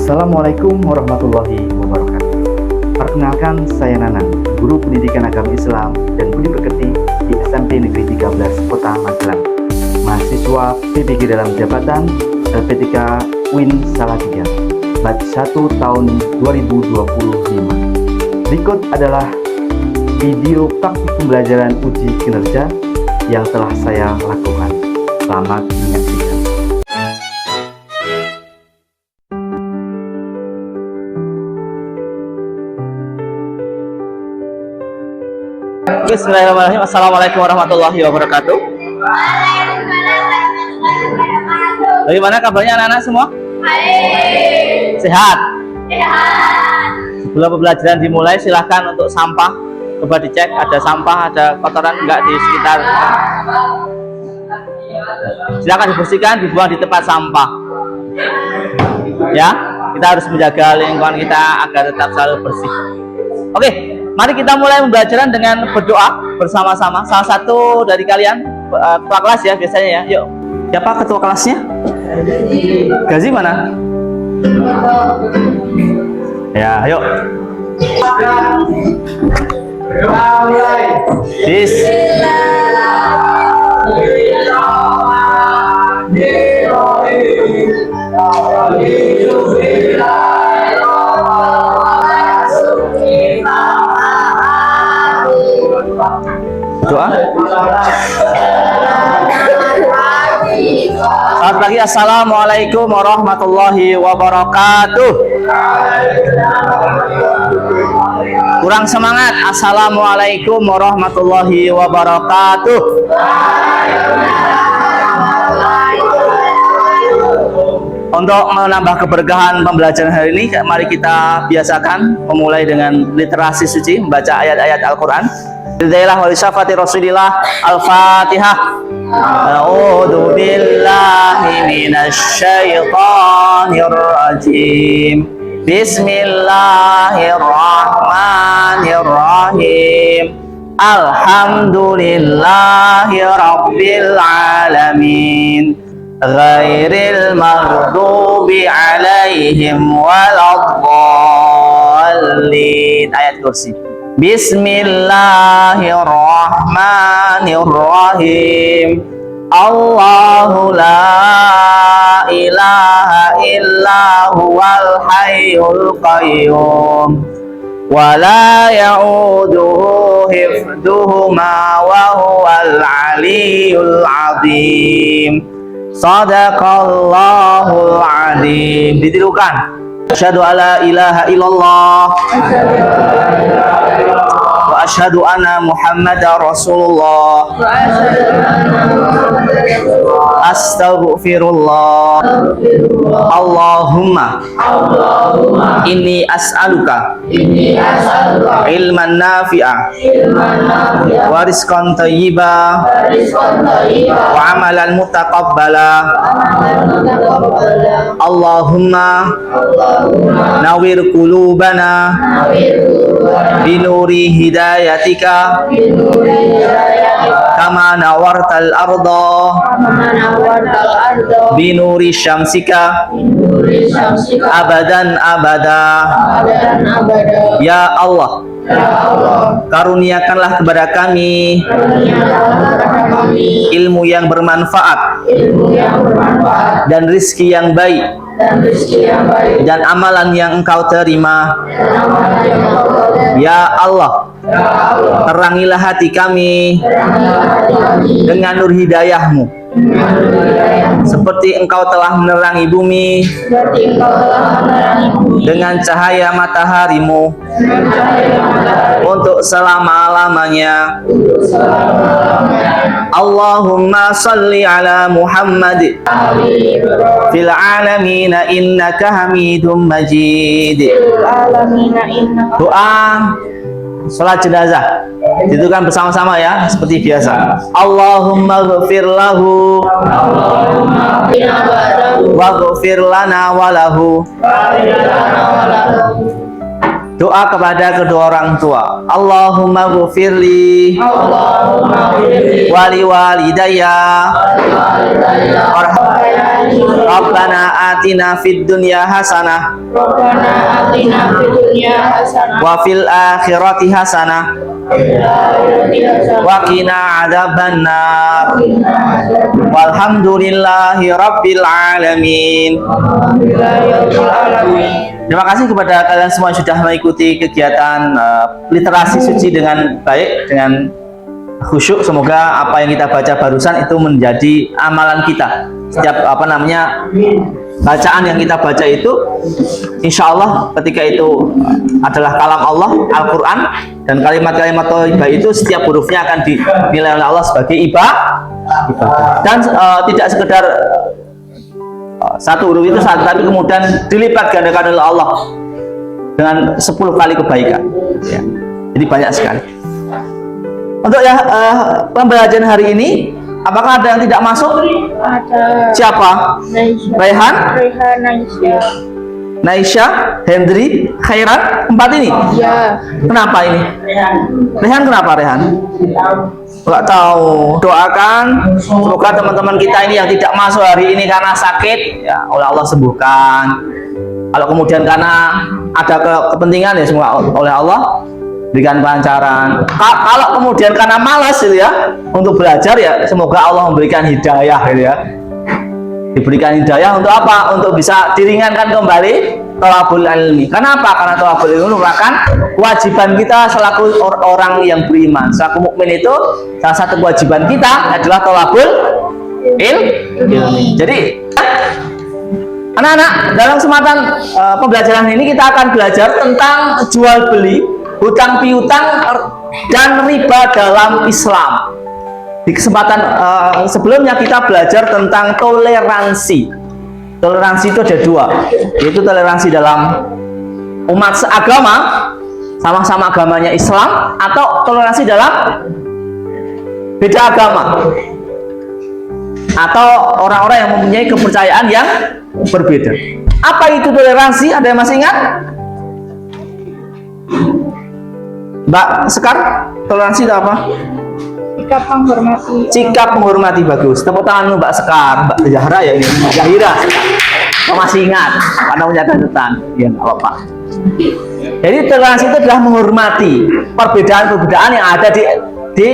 Assalamualaikum warahmatullahi wabarakatuh. Perkenalkan, saya Nanang, guru pendidikan agama Islam dan budi pekerti di SMP Negeri 13 Kota Magelang, mahasiswa PBG dalam jabatan LPTK UIN Salatiga, batch 1 tahun 2025. Berikut adalah video praktik pembelajaran uji kinerja yang telah saya lakukan. Selamat menyaksikan. Bismillahirrahmanirrahim. Assalamualaikum warahmatullahi wabarakatuh. Bagaimana kabarnya anak-anak semua? Baik. Sehat? Sehat. Sebelum pembelajaran dimulai, silahkan untuk sampah coba dicek, ada sampah, ada kotoran enggak di sekitar. Silahkan dibersihkan, dibuang di tempat sampah. Ya, kita harus menjaga lingkungan kita agar tetap selalu bersih. Oke, mari kita mulai pembelajaran dengan berdoa bersama-sama. Salah satu dari kalian, ketua kelas ya biasanya ya. Yuk, siapa ketua kelasnya? Gazi mana? Ya, ayo. Doa. Selamat pagi, assalamualaikum warahmatullahi wabarakatuh. Kurang semangat, assalamualaikum warahmatullahi wabarakatuh. Untuk menambah keberkahan pembelajaran hari ini, mari kita biasakan memulai dengan literasi suci, membaca ayat-ayat Al-Quran. Bidailah wali syafati Rasulillah. Al-Fatihah. A'udzu billahi minasyaitonir rajim. Bismillahirrahmanirrahim. Alhamdulillahi rabbil alamin. Ghairil maghdubi alaihim waladdallin. Ayat kursi. Bismillahirrahmanirrahim. Allahu la ilaha illa huwal hayyul qayyum wa la ya'uduhu hifdhuhuma wa huwal aliyyul azim. Sadaqallahul azim. Ditirukan. Asyhadu alla ilaha illallah wa asyhadu anna Muhammadar Rasulullah. Astaghfirullah. Allahumma inni as'aluka ilman nafi'a wa rizqan thayyiba wa amalan mutaqabbala. Allahumma nawwir qulubana binuri hidayatika kama nawartal arda binuri syamsika abadan abada. Ya Allah, karuniakanlah kepada kami ilmu yang bermanfaat dan rizki yang baik dan amalan yang Engkau terima. Ya Allah, terangilah hati kami dengan nur hidayahmu, seperti Engkau telah menerangi bumi dengan cahaya mataharimu untuk selama-lamanya. Allahumma salli ala Muhammad fil alamin innaka hamidum majid. Doa salat jenazah ditentukan bersama-sama ya, seperti biasa. Allahumma ghfir lahu wa ghfir lana wa lahu Doa kepada kedua orang tua. Allahumma ghfirli wali walidayya Rabbana atina fid dunya hasanah wa fil akhirati hasanah wa qina adzabannar walhamdulillahi rabbil alamin. Terima kasih kepada kalian semua yang sudah mengikuti kegiatan literasi suci dengan baik, dengan khusyuk. Semoga apa yang kita baca barusan itu menjadi amalan kita. Setiap bacaan yang kita baca itu, insya Allah ketika itu adalah kalam Allah, Al-Quran, dan kalimat-kalimat thayyibah itu setiap hurufnya akan dinilai oleh Allah sebagai ibadah. Dan tidak sekedar satu huruf itu satu, tapi kemudian dilipat gandakan oleh Allah dengan 10 kali kebaikan ya. Jadi banyak sekali. Untuk pembelajaran hari ini, apakah ada yang tidak masuk? Ada. Siapa? Raihan, Naisha, Hendri, Khairan, 4 ini? Ya. Kenapa ini? Rehan kenapa Rehan? Nggak tahu. Doakan semoga teman-teman kita ini yang tidak masuk hari ini karena sakit, ya oleh Allah sembuhkan. Kalau kemudian karena ada kepentingan, ya semoga oleh Allah berikan kelancaran. Kalau kemudian karena malas gitu ya untuk belajar, ya semoga Allah memberikan hidayah gitu ya. Diberikan hidayah untuk apa? Untuk bisa diringankan kembali thalabul ilmi. Kenapa? Karena thalabul ilmi merupakan kewajiban kita selaku orang yang beriman. Selaku mukmin itu salah satu kewajiban kita adalah thalabul ilmi. Jadi anak-anak, dalam kesempatan pembelajaran ini kita akan belajar tentang jual beli, hutang piutang, dan riba dalam Islam. Di kesempatan sebelumnya kita belajar tentang toleransi. Toleransi itu ada 2, yaitu toleransi dalam umat seagama, sama-sama agamanya Islam, atau toleransi dalam beda agama, atau orang-orang yang mempunyai kepercayaan yang berbeda. Apa itu toleransi? Ada yang masih ingat? Mbak Sekar, toleransi itu apa? Sikap menghormati. Sikap menghormati, bagus. Tepuk tangan Mbak Sekar, Mbak Zahra ya ini, Mbak Zahira. Kau masih ingat karena punya catatan, ya nggak apa-apa. Jadi toleransi itu adalah menghormati perbedaan-perbedaan yang ada di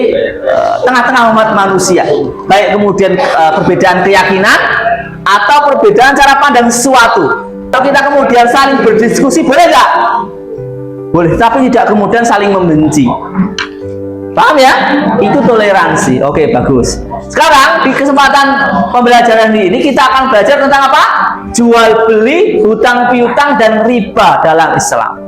tengah-tengah umat manusia, baik kemudian perbedaan keyakinan atau perbedaan cara pandang sesuatu. Kalau kita kemudian saling berdiskusi, boleh nggak? Boleh, tapi tidak kemudian saling membenci. Paham ya? Itu toleransi. Oke, bagus. Sekarang di kesempatan pembelajaran ini kita akan belajar tentang apa? Jual beli, hutang piutang, dan riba dalam Islam.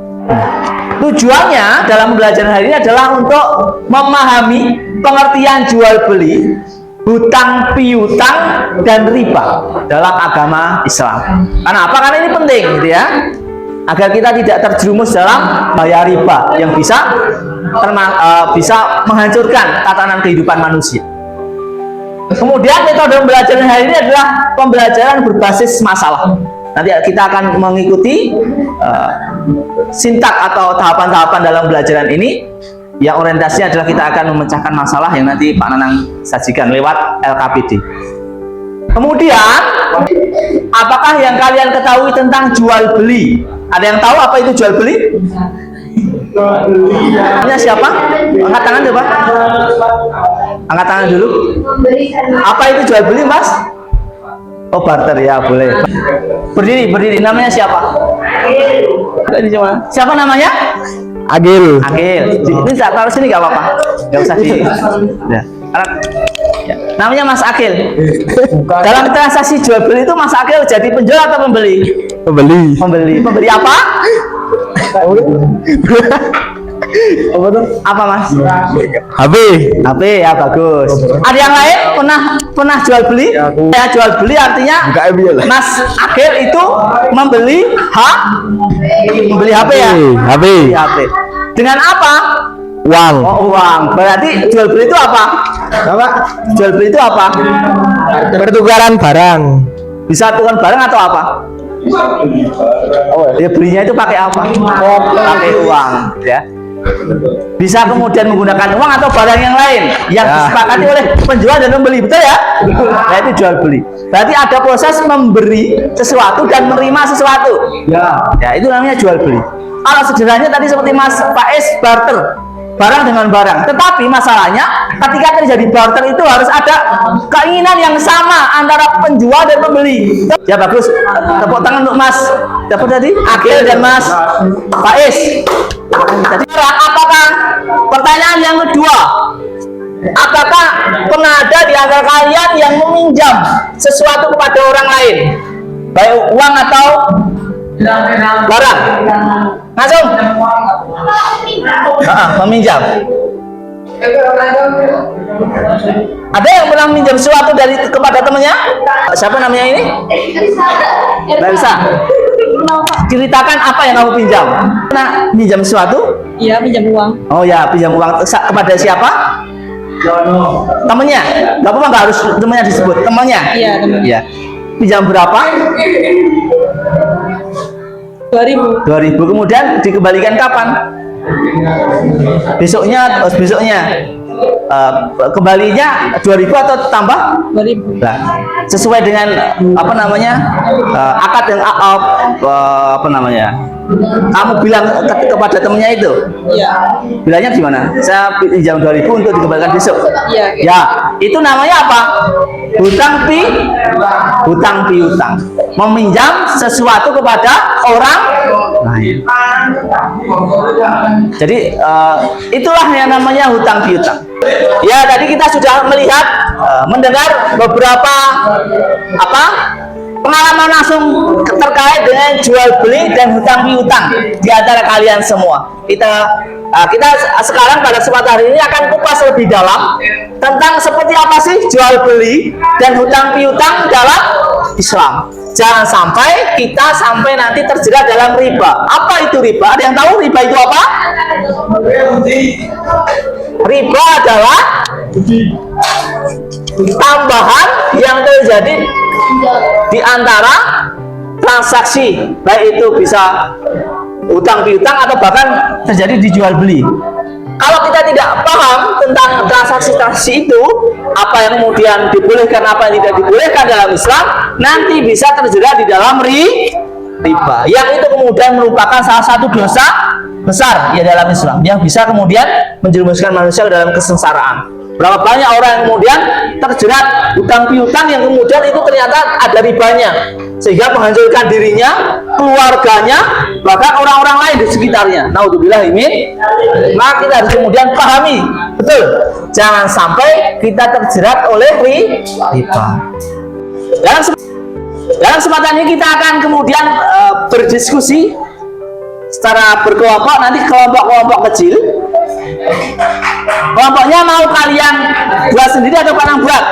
Tujuannya dalam pembelajaran hari ini adalah untuk memahami pengertian jual beli, hutang piutang, dan riba dalam agama Islam. Karena apa? Karena ini penting gitu ya, agar kita tidak terjerumus dalam bahaya riba yang bisa menghancurkan tatanan kehidupan manusia. Kemudian metode pembelajaran hari ini adalah pembelajaran berbasis masalah. Nanti kita akan mengikuti sintak atau tahapan-tahapan dalam pembelajaran ini, yang orientasinya adalah kita akan memecahkan masalah yang nanti Pak Nanang sajikan lewat LKPD. Kemudian, apakah yang kalian ketahui tentang jual beli? Ada yang tahu apa itu jual beli? Namanya siapa? Angkat tangan coba. Angkat tangan dulu. Apa itu jual beli, Mas? Oh, barter ya, boleh. Berdiri. Namanya siapa? Siapa namanya? Agil. Ini tak taruh sini, gak apa-apa. Gak usah di. Ya. Namanya Mas Akil. Dalam transaksi jual beli itu Mas Akil jadi penjual atau pembeli? Pembeli apa? Apa Mas? HP ya, bagus. Ada yang lain pernah jual beli? Ya, jual beli artinya Mas Akil itu membeli HP ya? HP. Dengan apa? Uang. Oh, uang. Berarti jual beli itu apa? Jual beli itu apa? Pertukaran barang. Bisa tukar barang atau apa? Ya belinya itu pakai apa? Pakai uang, ya. Bisa kemudian menggunakan uang atau barang yang lain yang disepakati oleh penjual dan pembeli, betul ya? Nah, itu jual beli. Berarti ada proses memberi sesuatu dan menerima sesuatu. Ya, itu namanya jual beli. Kalau sederhananya tadi seperti Mas Faiz, barter, barang dengan barang. Tetapi masalahnya ketika terjadi barter itu harus ada keinginan yang sama antara penjual dan pembeli. Ya bagus. Tepuk tangan untuk Mas siapa tadi? Agil dan Mas Faiz. Jadi apakah pertanyaan yang kedua, apakah pernah ada di antara kalian yang meminjam sesuatu kepada orang lain, baik uang atau barang? Langsung meminjam. Ada yang pernah minjam sesuatu dari kepada temannya? Siapa namanya ini? Larissa. Ceritakan apa yang kamu pinjam. Pernah minjam sesuatu? Iya, pinjam uang. Oh ya, pinjam uang kepada siapa? Temannya. Gak apa-apa, nggak harus temannya disebut. Temannya. Iya, temannya. Iya. Pinjam berapa? 2000. 2000. Kemudian dikembalikan kapan? Besoknya. Kembalinya 2000 atau tambah? 2000. Nah, sesuai dengan apa namanya akad yang apa namanya kamu bilang kepada temennya itu. Iya. Bilangnya gimana? Saya pinjam 2000 untuk dikembalikan besok. Iya. Ya, itu namanya apa? Hutang piutang. Meminjam sesuatu kepada orang lain. Jadi itulah yang namanya hutang piutang. Ya, tadi kita sudah melihat, mendengar beberapa pengalaman langsung terkait dengan jual beli dan hutang piutang di antara kalian semua. Kita sekarang pada kesempatan hari ini akan kupas lebih dalam tentang seperti apa sih jual beli dan hutang piutang dalam Islam. Jangan sampai kita nanti terjerat dalam riba. Apa itu riba? Ada yang tahu riba itu apa? Riba adalah tambahan yang terjadi di antara transaksi, baik itu bisa utang piutang atau bahkan terjadi di jual beli. Kalau kita tidak paham tentang transaksi itu, apa yang kemudian dibolehkan, apa yang tidak dibolehkan dalam Islam, nanti bisa terjerat di dalam riba, yang itu kemudian merupakan salah satu dosa besar ya dalam Islam, yang bisa kemudian menjerumuskan manusia ke dalam kesengsaraan. Berapa banyak orang yang kemudian terjerat hutang piutang yang kemudian itu ternyata ada ribanya, sehingga menghancurkan dirinya, keluarganya, bahkan orang-orang lain di sekitarnya. Naudzubillah min. Maka kita harus kemudian pahami betul, jangan sampai kita terjerat oleh riba. Dalam kesempatan ini kita akan kemudian berdiskusi secara berkelompok, nanti kelompok-kelompok kecil. Kelompoknya mau kalian buat sendiri atau kalian buat?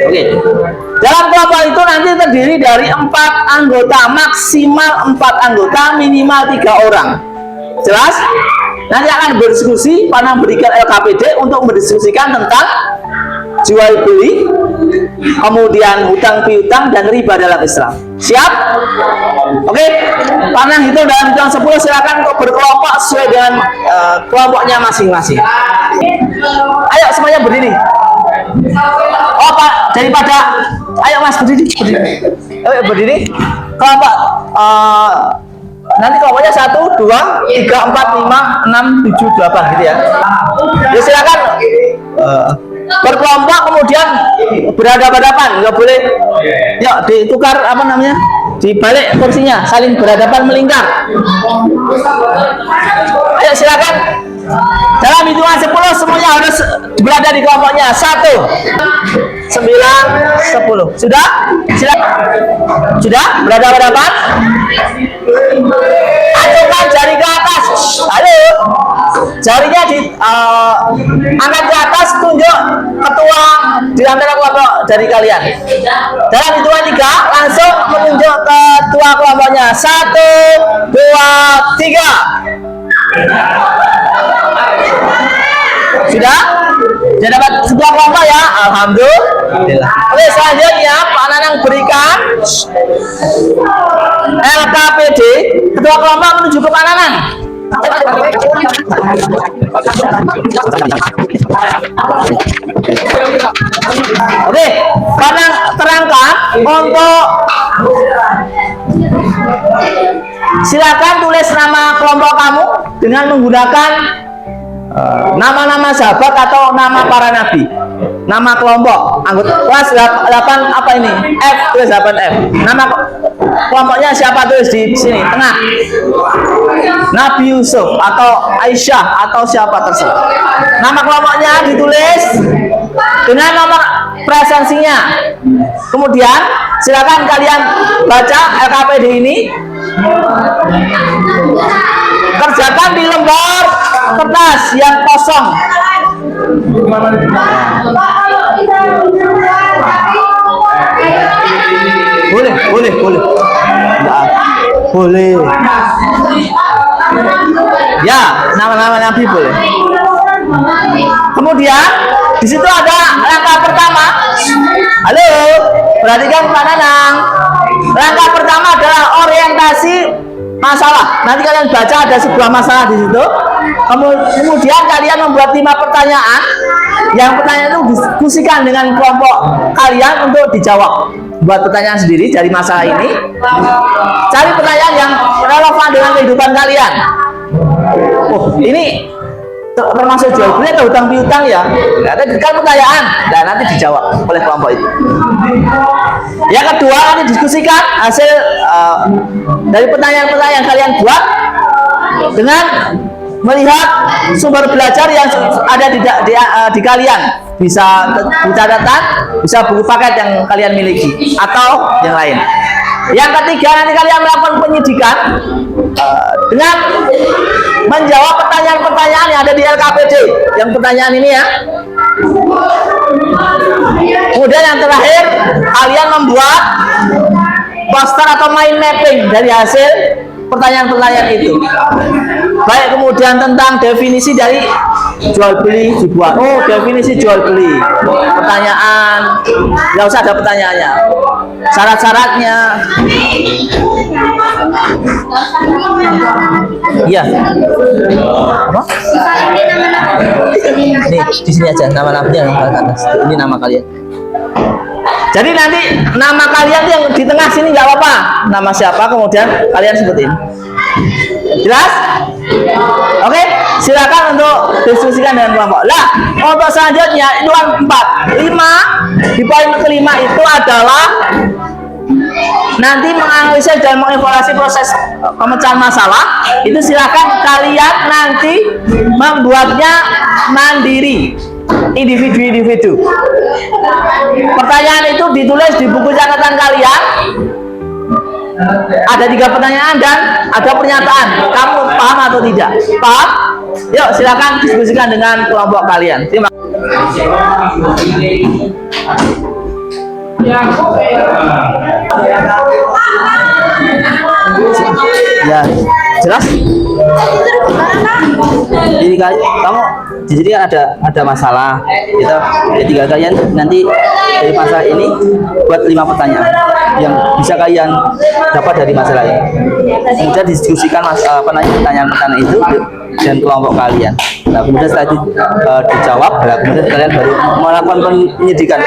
Oke. Dalam kelompok itu nanti terdiri dari 4 anggota, maksimal 4 anggota, minimal 3 orang. Jelas? Nanti akan berdiskusi, pada berikan LKPD untuk mendiskusikan tentang jual beli, kemudian hutang piutang dan riba dalam Islam. Siap? Oke. Panah itu dalam hitungan 10, silakan untuk berkelompok sesuai dengan kelompoknya masing-masing. Ayo semuanya berdiri. Oh Pak, daripada ayo Mas berdiri. Ayo berdiri. Kelompok nanti kelompoknya 1, 2, 3, 4, 5, 6, 7, 8 gitu ya. Ya silakan berkelompok kemudian berhadapan-hadapan, nggak boleh. Yuk ditukar apa namanya, dibalik kursinya, saling berhadapan melingkar. Ayo silakan. Dalam hitungan 10 semuanya harus berada di kelompoknya. 1, 9, 10. Sudah? Silakan. Sudah berhadapan-hadapan? Acungkan jari ke atas. Halo. Jarinya angkat ke atas, tunjuk ketua di antara kelompok dari kalian. Dalam hitungan 3 langsung menunjuk ketua kelompoknya. 1, 2, 3. Sudah? Sudah dapat 9? ketua kelompok ya. Alhamdulillah. Oke, selanjutnya Pak Nanang berikan LKPD ketua kelompok menuju ke Pak Nanang. Oke, Pak Nanang terangkan untuk silakan tulis nama kelompok kamu dengan menggunakan nama-nama sahabat atau nama para nabi. Nama kelompok anggota kelas 8 apa ini? F, tulis 8F. Nama kelompoknya siapa, tulis di sini tengah. Nabi Yusuf atau Aisyah atau siapa terserah. Nama kelompoknya ditulis dengan nomor presensinya. Kemudian silakan kalian baca LKPD ini. Kerjakan di lembar kertas yang kosong. Boleh. Enggak. Boleh. Ya, nama-nama nabi boleh. Kemudian di situ ada langkah pertama. Halo, perhatikan Pak Nanang. Langkah pertama adalah orientasi masalah. Nanti kalian baca ada sebuah masalah di situ. Kemudian kalian membuat 5 pertanyaan. Yang pertanyaan itu diskusikan dengan kelompok kalian untuk dijawab. Buat pertanyaan sendiri dari masalah ini. Cari pertanyaan yang relevan dengan kehidupan kalian. Oh, ini termasuk jual beli atau hutang piutang ya? Ada kan pertanyaan, dan nanti dijawab oleh kelompok itu. Yang kedua, nanti diskusikan hasil dari pertanyaan-pertanyaan yang kalian buat dengan melihat sumber belajar yang ada di kalian. Bisa buku catatan, bisa buku paket yang kalian miliki, atau yang lain. Yang ketiga, nanti kalian melakukan penyidikan dengan menjawab pertanyaan-pertanyaan yang ada di LKPD. Yang pertanyaan ini ya. Kemudian yang terakhir, kalian membuat poster atau mind mapping dari hasil pertanyaan-pertanyaan itu. Baik, kemudian tentang definisi dari jual beli dibuat. Oh, definisi jual beli. Pertanyaan, nggak usah ada pertanyaannya. Syarat-syaratnya. Iya. Apa? Nih, di sini aja nama-namanya yang paling atas. Ini nama kalian. Jadi nanti nama kalian yang di tengah sini nggak apa-apa. Nama siapa, kemudian kalian sebutin. Jelas? Oke, silakan untuk diskusikan dengan kelompok. Lah, untuk selanjutnya itu 5 di poin kelima itu adalah nanti menganalisis dan mengevaluasi proses pemecahan masalah. Itu silakan kalian nanti membuatnya mandiri, individu-individu. Pertanyaan itu ditulis di buku catatan kalian. Ada 3 pertanyaan dan ada pernyataan. Kamu paham atau tidak? Paham? Yuk, silakan diskusikan dengan kelompok kalian. Terima kasih. Ya, jelas? Jadi kamu di sini kan ada masalah. Tinggal kalian nanti dari masalah ini buat 5 pertanyaan yang bisa kalian dapat dari masalah ini. Kemudian diskusikan pertanyaan itu dan kelompok kalian. Nah, kemudian setelah itu dijawab, kemudian kalian baru melakukan penyidikan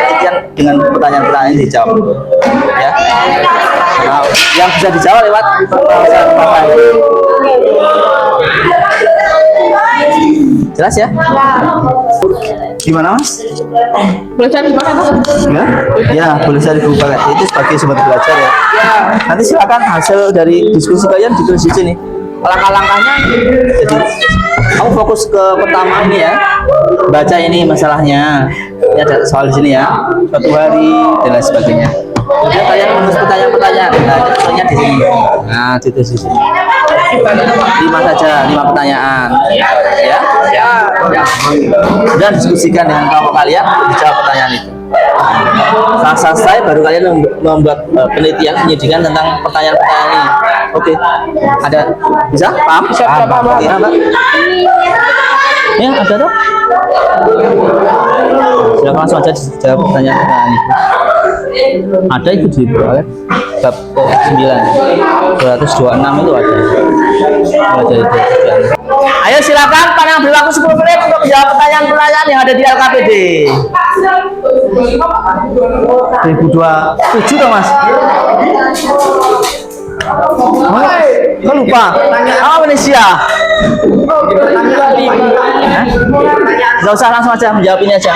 dengan pertanyaan-pertanyaan yang dijawab. Ya. Nah, yang bisa dijawab lewat masalah. Jelas ya? Gimana Mas? Boleh cari buku Ya? Ya, boleh cari buku paket. Itu sebagai sumber belajar ya. Nanti silakan hasil dari diskusi kalian ditulis di sini. Langkah-langkahnya, jadi kamu fokus ke pertama ini ya. Baca ini masalahnya. Ya, ada soal di sini ya. Suatu hari dan lain sebagainya. Kemudian kalian menulis pertanyaan-pertanyaan. Nah, contohnya di sini. Nah, di sini. 5 saja, 5 pertanyaan. Ya. Dan diskusikan dengan kelompok kalian, dijawab pertanyaan itu. Setelah selesai baru kalian membuat penelitian penyidikan tentang pertanyaan-pertanyaan ini. Oke. Ada bisa? Paham? Bisa paham. Ya, Mbak. Ya, ada tuh. Silakan langsung aja jawab pertanyaan-pertanyaan itu. Ada itu di bab 9 226 itu ada. Ada itu. Ayo silakan panjang beri waktu 10 menit untuk menjawab pertanyaan-pertanyaan yang ada di LKPD. 2027 toh Mas? Kok lupa? Indonesia. Gak usah, langsung aja menjawab ini aja.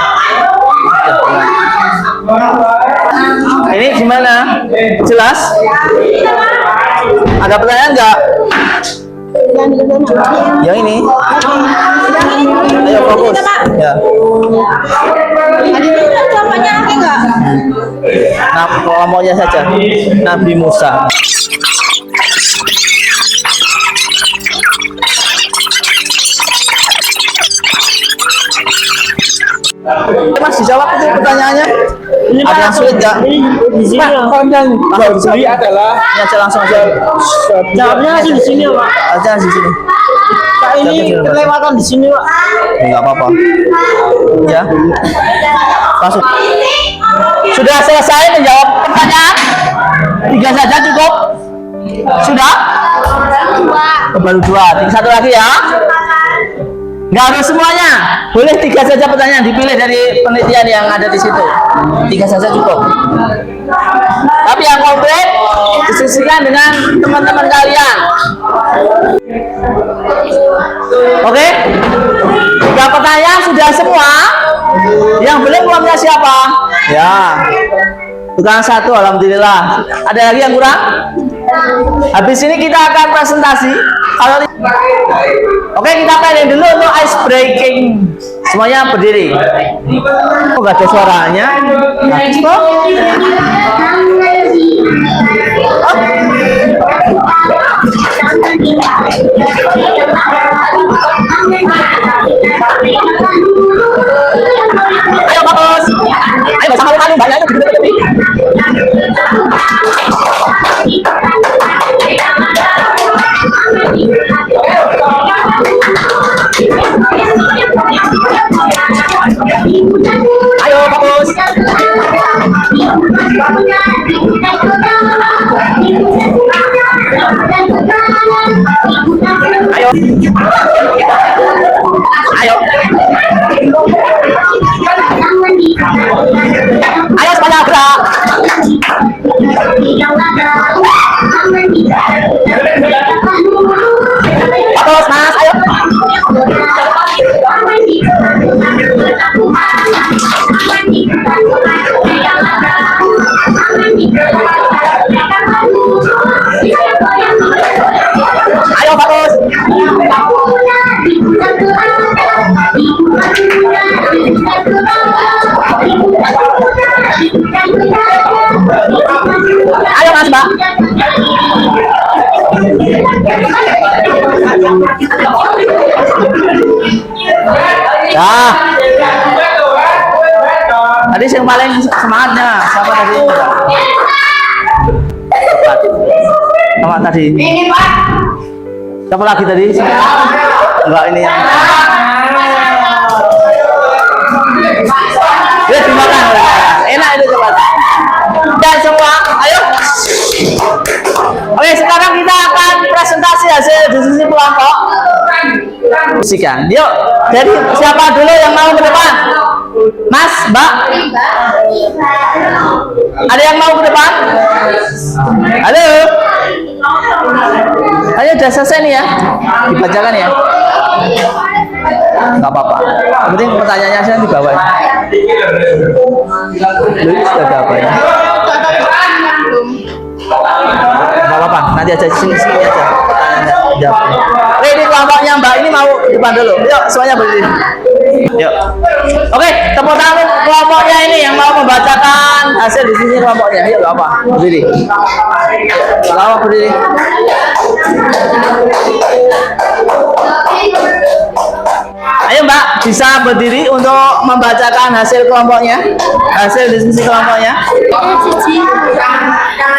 Ini gimana? Jelas? Ada pertanyaan nggak? Yang ini? Ayo fokus. Ya. Nah, kelompoknya saja. Nabi Musa. Mas dijawab itu pertanyaannya. Ada yang sulit nggak? Di sini Langsung Jadi adalah ini aja langsung aja. jawabnya langsung di sini, Pak. Aja di sini. Pak, ini kelewatan di sini, Pak. Enggak apa-apa. Ya. Langsung. Sudah selesai menjawab pertanyaan? 3 saja cukup? Sudah? Baru 2. Satu lagi ya. Nggak harus semuanya. Boleh 3 saja pertanyaan dipilih dari penelitian yang ada di situ. 3 saja cukup. Tapi yang komplit diskusikan dengan teman-teman kalian. Oke? 3 pertanyaan sudah semua. Yang belumnya siapa? Ya. Tukang 1, alhamdulillah. Ada lagi yang kurang? Habis ini kita akan presentasi. Kalau oke, kita planning dulu untuk ice breaking. Semuanya berdiri. Oh, nggak ada suaranya. Ayo bagus. Ayo nggak usah malu-malu, banyak itu. Ayo bagus. Ayo. Ayo. Ayo semuanya gerak. Bagus Mas, ayo. Ayo bagus. Ayo Mas, Mbak. Ya. Tadi yang paling semangatnya siapa tadi? Cepat. Sama tadi. Siapa lagi tadi? Enggak, ini yang ya dimakan. Enak itu, cepat. Dan semua, ayo. Oke, sekarang kita akan presentasi hasil diskusi kelompok. Musikan. Yuk, jadi siapa dulu yang mau ke depan? Mas, Mbak? Ada yang mau ke depan? Halo? Ayo, udah selesai nih ya? Dibacakan ya? Nggak apa-apa. Yang penting pertanyaannya aja di bawah. Lu sudah ada apa ya? Nggak apa-apa, nanti aja sini aja. Oke, ini kelompoknya Mbak ini mau depan dulu. Yuk, semuanya berdiri. Yuk. Oke, tepuk tangan kelompoknya ini yang mau membacakan hasil di sini kelompoknya. Yuk, apa? Berdiri. Kelompok berdiri. Ayo Mbak. bisa berdiri untuk membacakan hasil kelompoknya, hasil diskusi kelompoknya.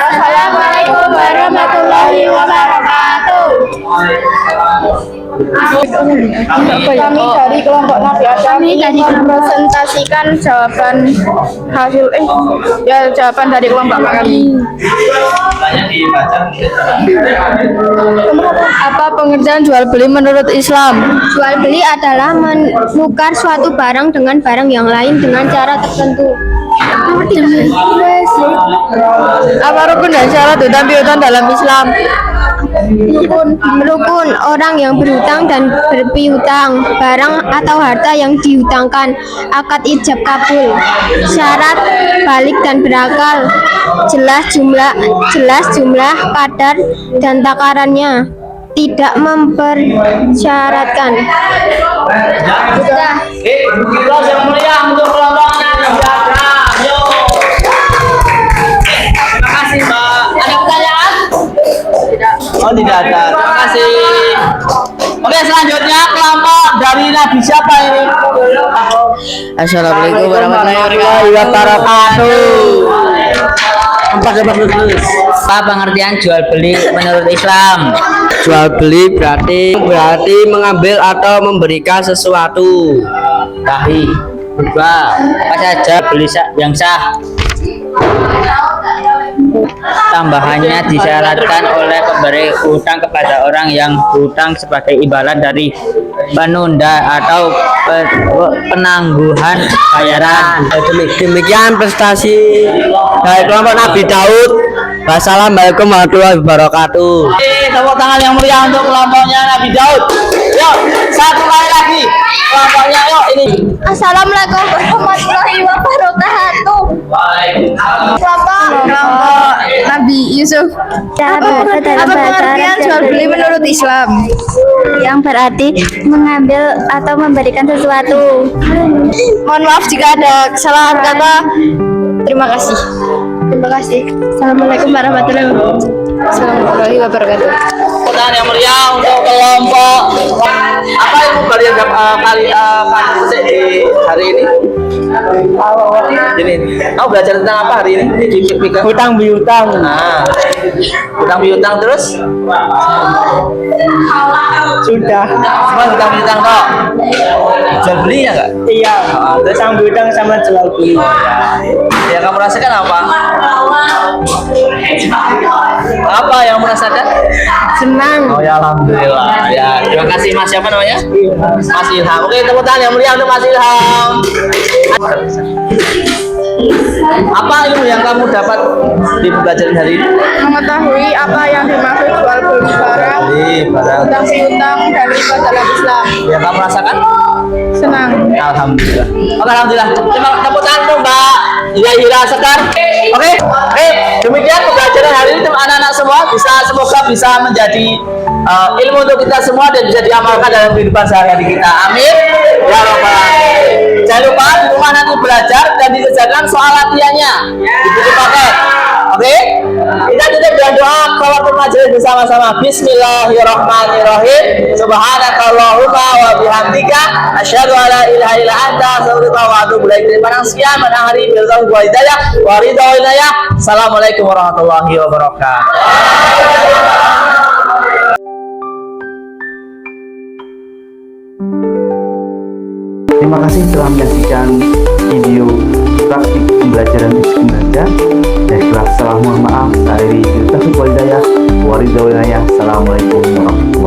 Assalamualaikum warahmatullahi wabarakatuh. Kami dari kelompok Nabi Adam mempresentasikan jawaban hasil jawaban dari kelompok kami. Apa pengertian jual beli menurut Islam? Jual beli adalah menukar suatu barang dengan barang yang lain dengan cara tertentu. Apa rukun dan syarat hutang piutang dalam Islam? Rukun orang yang berhutang dan berpiutang, barang atau harta yang dihutangkan, akad ijab kabul, syarat balik dan berakal, jelas jumlah, kadar dan takarannya, tidak mempersyaratkan. Sudah. Terus yang mulia untuk kelompok anak jaga. Yo. Terima kasih, Mbak. Ada pertanyaan? Oh, tidak ada. Terima kasih. Oke, selanjutnya kelompok dari Nabi siapa ini? Assalamualaikum warahmatullahi wabarakatuh. Apa pengertian jual beli menurut Islam? Jual beli berarti mengambil atau memberikan sesuatu. Sahih. Dua, apa saja beli yang sah? Tambahannya disyaratkan oleh pemberi utang kepada orang yang berutang sebagai imbalan dari penunda atau penangguhan bayaran. Demikian prestasi dari kelompok Nabi Daud. Wassalamualaikum warahmatullahi wabarakatuh. Tepuk tangan yang mulia untuk kelompoknya Nabi Daud. Yuk, satu kali lagi. Kelompoknya yuk ini. Assalamualaikum warahmatullahi wabarakatuh. Kelompok Nabi Yusuf. Apa pengertian jual beli menurut Islam? Yang berarti mengambil atau memberikan sesuatu. Mohon maaf jika ada kesalahan kata. Terima kasih. Terima kasih. Assalamualaikum warahmatullahi wabarakatuh. Tepuk tangan yang mulia untuk kelompok. Apa yang kalian kali di hari ini? Ini. Kamu belajar tentang apa hari ini? Hutang piutang. Nah, hutang piutang terus? Sudah. Semua hutang piutang kok. Jual belinya nggak? Iya. Hutang piutang sama jual beli. Ya kamu rasakan apa? Apa yang merasakan? Senang. Oh ya alhamdulillah. Ya terima kasih Mas, siapa namanya? Mas Ilham. Oke, tepuk tangan yang mulia untuk Mas Ilham. Apa ilmu yang kamu dapat di pembelajaran hari ini? Mengetahui apa yang dimaksud jual beli barang, hutang piutang dan riba dalam Islam. Yang kamu rasakan? Senang. Alhamdulillah. Oke, alhamdulillah. Tepuk tangan untuk Mbak Yahira Sekar. Oke, demikian pembelajaran hari ini anak-anak semua. Semoga bisa menjadi ilmu untuk kita semua dan bisa diamalkan dalam kehidupan sehari-hari kita. Amin. Ya Rabbal Alamin. Jangan lupa di rumah nanti belajar dan dikerjakan soal latihannya di buku paket. Oke? Kita tutup dengan doa kawan majelis bersama-sama. Bismillahirrahmanirrahim. Subhanakallahumma wa bihamdika asyhadu an la ilaha illa anta astaghfiruka wa atubu ilaik. Terima kasih pada hari bil taufiq wal hidayah wa ridha wal inayah. Assalamualaikum warahmatullahi wabarakatuh. Terima kasih telah menyaksikan video praktik pembelajaran fisik belajar dari kelas. Salah mohon maaf. Assalamualaikum warahmatullahi wabarakatuh.